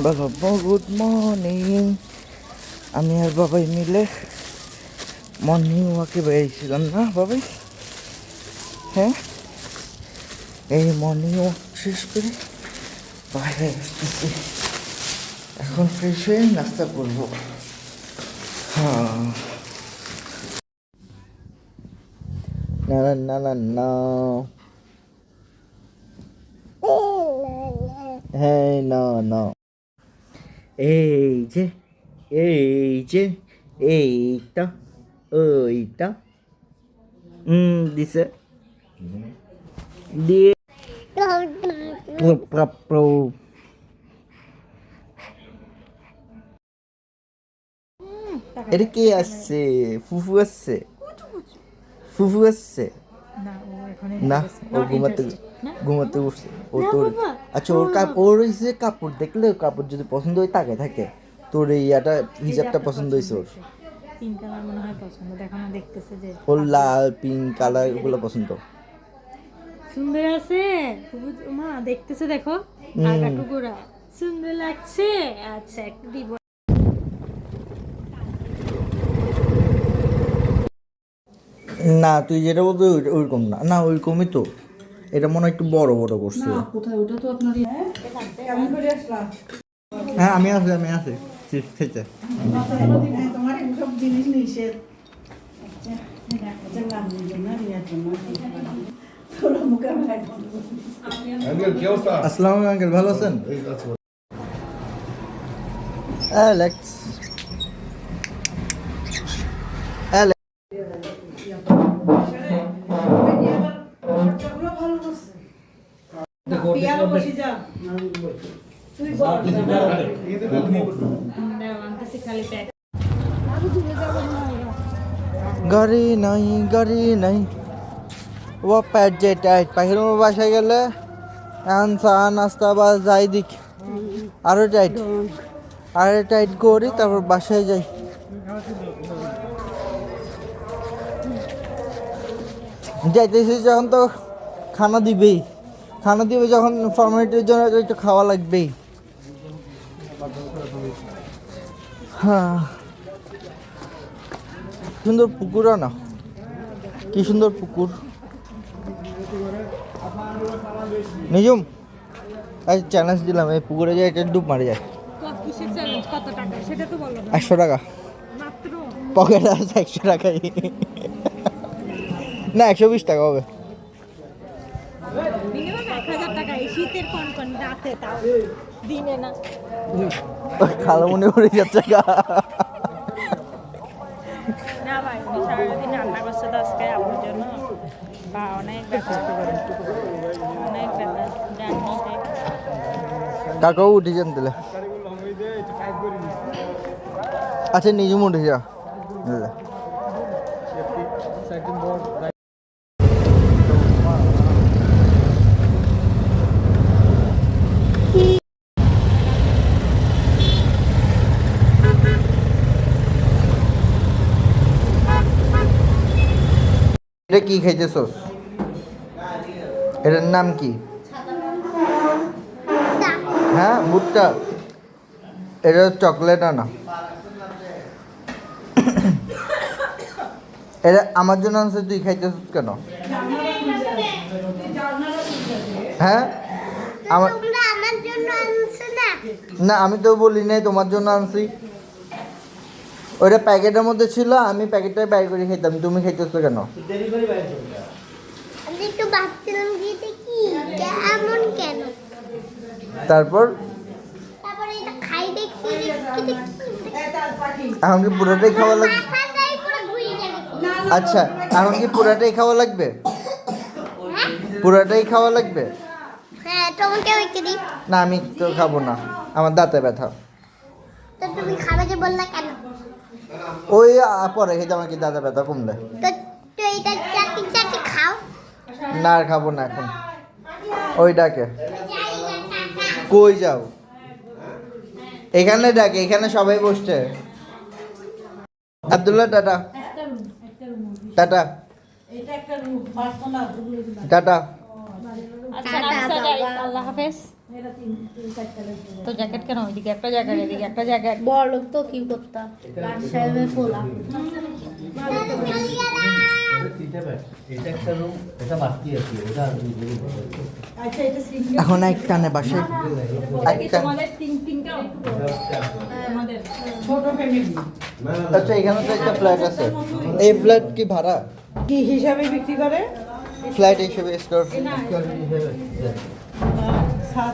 বাবা good morning. আমি আর বাবাই মিলে মর্নিং ওয়াকে বেরিয়েছিলাম না বাবাই? হ্যাঁ, এই মর্নিং ওয়াক শেষ করে বাইরে আসতেছি। এখন ফ্রেশ হয়ে নাস্তা করবো। হ্যাঁ, না না না না, হ্যাঁ না না, এই যে এই যে এইটা ওইটা দিছে দিয়ে এটা কে আসছে? ফুফু আসছে? ফুফু আসছে না? ও ঘুমাতে ঘুমাতে উঠছে। ও তোর আচ্ছা, ওর হয়েছে কাপড় দেখলে, কাপড় যদি পছন্দ হয় তাকে থাকে। তোর এই ইয়াটা হিজাবটা পছন্দ হয়েছে ওর? পিঙ্ক কালার মনে হয় পছন্দ, দেখো না, দেখতেছে যে ওর লাল পিঙ্ক কালার গুলো পছন্দ। সুন্দর আছে মা, দেখতেছে, দেখো আগা টুকুরা সুন্দর লাগছে। আচ্ছা একটু দিব না, তুই যেটা বলতে ওইরকম না, না ওইরকমই তো। এটা মনে হয় একটু বড় বড় করছে। কোথায় ওটা তো আপনার কেমন করে আসলাম? হ্যাঁ আমি আছি চিপস খেতে। তোমার সব জিনিস নিষেধ। আসসালামু আলাইকুম আঙ্কেল, ভালো আছেন? অ্যালেক্স গাড়ি নাই ও প্যাট যে টাইট পাখির বাসায় গেলে এখন চা নাস্তা বা যাই দিক আরো টাইট করি, তারপর বাসায় যাই। যাইতেছি যখন তো খানা দিবে যখন ফর্মালিটির জন্য একটু খাওয়া লাগবেই। হ্যাঁ, সুন্দর পুকুরও না, কি সুন্দর পুকুর। নিজুম আজ চ্যালেঞ্জ দিলাম, এই পুকুরে যায় এটা ডুব মারে যায়। 100 টাকা পকেটে আছে, 100 টাকাই না, 120 টাকা হবে। খালামুনি উড়ে যাচ্ছে গা। না ভাই, সারাদিন রান্না করছে তো আজকে আমার জন্য, বা অনেক ব্যথা জানিতে। কাকাও উঠেছেন তাহলে? আচ্ছা, নিজুম উঠেছে। এটা কি খাইতেছস? এটার নাম কি? হ্যাঁ, ভুট্টা। এটা চকলেট আনা। এটা আমার জন্য আনছে, তুই খাইতেছস কেন? হ্যাঁ, আমার না, আমি তো বলি নাই তোমার জন্য আনছি। ওইটা প্যাকেটের মধ্যে ছিল, আমি প্যাকেটটা বাইর করে খাইতাম, তুমি খাইতেছো কেন? তারপর এখন কি পুরোটাই খাওয়া লাগবে? আচ্ছা, এখন কি পুরোটাই খাওয়া লাগবে? পুরোটাই খাওয়া লাগবে? না, আমি তো খাবো না, আমার দাঁতে ব্যথা। ওই পরে খেতে আমার কি দাঁতে ব্যথা কমলে। না, আর খাবো না এখন। ওই ডাকে কই যাও? এখানে ডাকে, এখানে সবাই বসছে। Abdullah tata tata tata. আল্লাহ হাফেজ। তো জ্যাকেট কেন ওইদিকে একটা জ্যাকেট এদিকে একটা জ্যাকেট বড় লোক তো কি করতা লাট সাহেবের পোলা আচ্ছা এটা সিঙ্গেল এখন এক টানে বাসে এক টান ছোট ফ্যামিলি আচ্ছা এখানে তো একটা ফ্ল্যাট আছে এই ফ্ল্যাট কি ভাড়া কি হিসাবে বিক্রি করে ফ্ল্যাট হিসেবে স্কোয়ার সাত